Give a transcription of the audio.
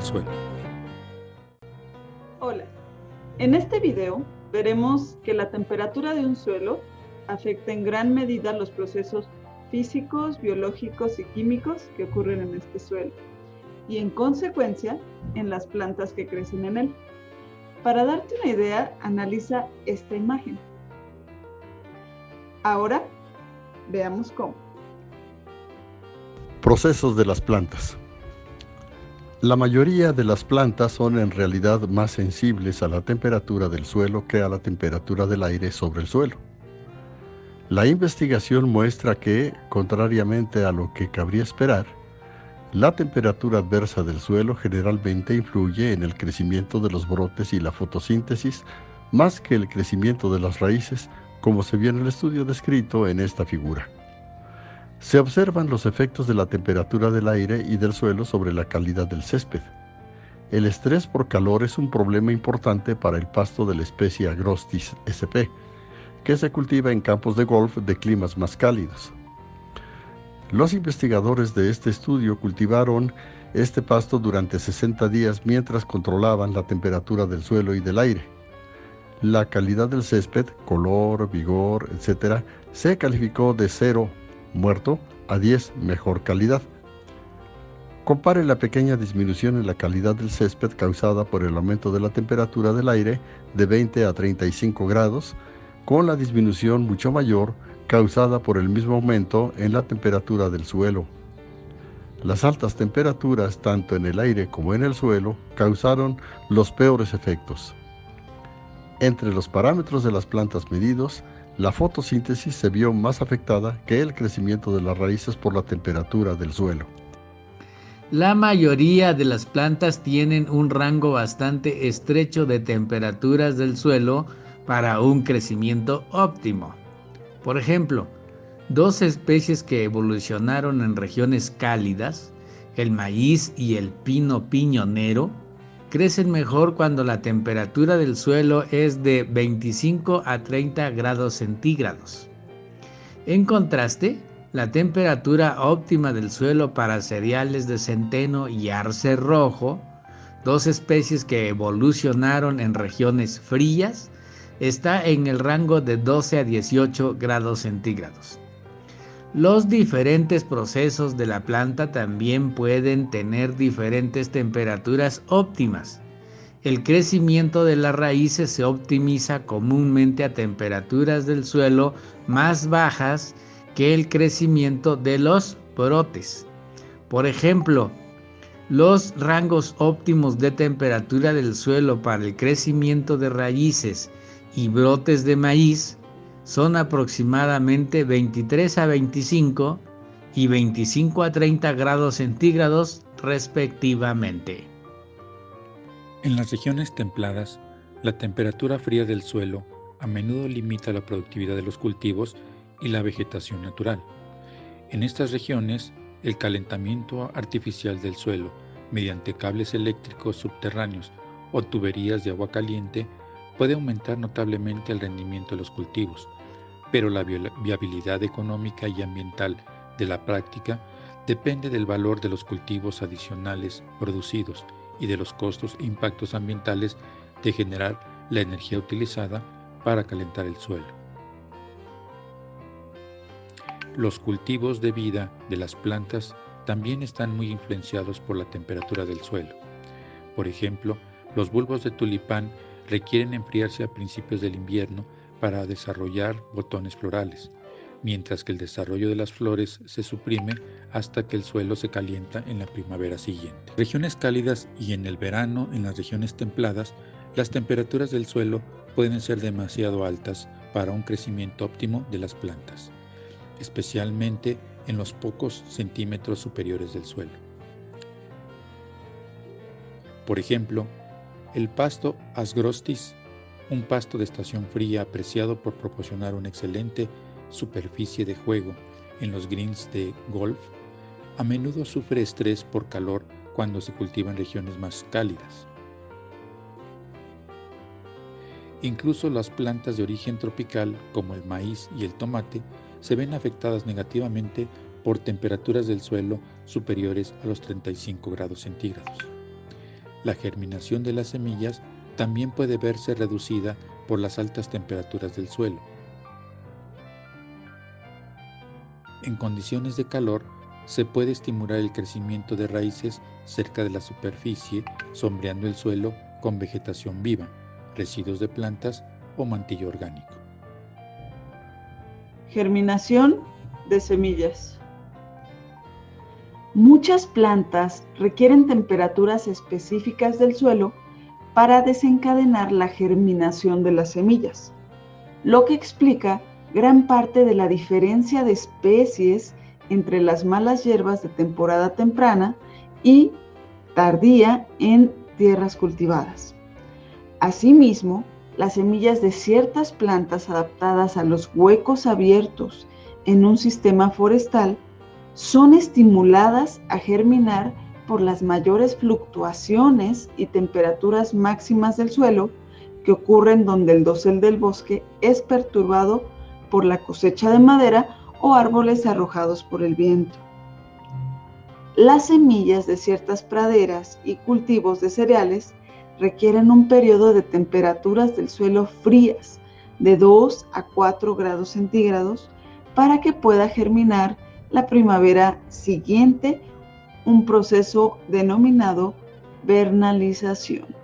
del suelo. Hola, en este video veremos que la temperatura de un suelo afecta en gran medida los procesos físicos, biológicos y químicos que ocurren en este suelo y en consecuencia en las plantas que crecen en él. Para darte una idea, analiza esta imagen. Ahora veamos cómo. Procesos de las plantas. La mayoría de las plantas son en realidad más sensibles a la temperatura del suelo que a la temperatura del aire sobre el suelo. La investigación muestra que, contrariamente a lo que cabría esperar, la temperatura adversa del suelo generalmente influye en el crecimiento de los brotes y la fotosíntesis más que el crecimiento de las raíces, como se vio en el estudio descrito en esta figura. Se observan los efectos de la temperatura del aire y del suelo sobre la calidad del césped. El estrés por calor es un problema importante para el pasto de la especie Agrostis sp, que se cultiva en campos de golf de climas más cálidos. Los investigadores de este estudio cultivaron este pasto durante 60 días mientras controlaban la temperatura del suelo y del aire. La calidad del césped, color, vigor, etc., se calificó de 0, muerto, a 10, mejor calidad. Compare la pequeña disminución en la calidad del césped causada por el aumento de la temperatura del aire de 20 a 35 grados con la disminución mucho mayor causada por el mismo aumento en la temperatura del suelo. Las altas temperaturas, tanto en el aire como en el suelo, causaron los peores efectos. Entre los parámetros de las plantas medidos, la fotosíntesis se vio más afectada que el crecimiento de las raíces por la temperatura del suelo. La mayoría de las plantas tienen un rango bastante estrecho de temperaturas del suelo para un crecimiento óptimo. Por ejemplo, dos especies que evolucionaron en regiones cálidas, el maíz y el pino piñonero, crecen mejor cuando la temperatura del suelo es de 25 a 30 grados centígrados. En contraste, la temperatura óptima del suelo para cereales de centeno y arce rojo, dos especies que evolucionaron en regiones frías, está en el rango de 12 a 18 grados centígrados. Los diferentes procesos de la planta también pueden tener diferentes temperaturas óptimas. El crecimiento de las raíces se optimiza comúnmente a temperaturas del suelo más bajas que el crecimiento de los brotes. Por ejemplo, los rangos óptimos de temperatura del suelo para el crecimiento de raíces y brotes de maíz son aproximadamente 23 a 25 y 25 a 30 grados centígrados respectivamente. En las regiones templadas, la temperatura fría del suelo a menudo limita la productividad de los cultivos y la vegetación natural. En estas regiones, el calentamiento artificial del suelo mediante cables eléctricos subterráneos o tuberías de agua caliente puede aumentar notablemente el rendimiento de los cultivos, pero la viabilidad económica y ambiental de la práctica depende del valor de los cultivos adicionales producidos y de los costos e impactos ambientales de generar la energía utilizada para calentar el suelo. Los cultivos de vida de las plantas también están muy influenciados por la temperatura del suelo. Por ejemplo, los bulbos de tulipán requieren enfriarse a principios del invierno para desarrollar botones florales, mientras que el desarrollo de las flores se suprime hasta que el suelo se calienta en la primavera siguiente. En regiones cálidas y en el verano, en las regiones templadas, las temperaturas del suelo pueden ser demasiado altas para un crecimiento óptimo de las plantas, especialmente en los pocos centímetros superiores del suelo. Por ejemplo, el pasto Agrostis, un pasto de estación fría apreciado por proporcionar una excelente superficie de juego en los greens de golf, a menudo sufre estrés por calor cuando se cultiva en regiones más cálidas. Incluso las plantas de origen tropical, como el maíz y el tomate, se ven afectadas negativamente por temperaturas del suelo superiores a los 35 grados centígrados. la germinación de las semillas también puede verse reducida por las altas temperaturas del suelo. En condiciones de calor, se puede estimular el crecimiento de raíces cerca de la superficie, sombreando el suelo con vegetación viva, residuos de plantas o mantillo orgánico. Germinación de semillas. Muchas plantas requieren temperaturas específicas del suelo para desencadenar la germinación de las semillas, lo que explica gran parte de la diferencia de especies entre las malas hierbas de temporada temprana y tardía en tierras cultivadas. Asimismo, las semillas de ciertas plantas adaptadas a los huecos abiertos en un sistema forestal son estimuladas a germinar por las mayores fluctuaciones y temperaturas máximas del suelo que ocurren donde el dosel del bosque es perturbado por la cosecha de madera o árboles arrojados por el viento. Las semillas de ciertas praderas y cultivos de cereales requieren un periodo de temperaturas del suelo frías de 2 a 4 grados centígrados para que pueda germinar la primavera siguiente, un proceso denominado vernalización.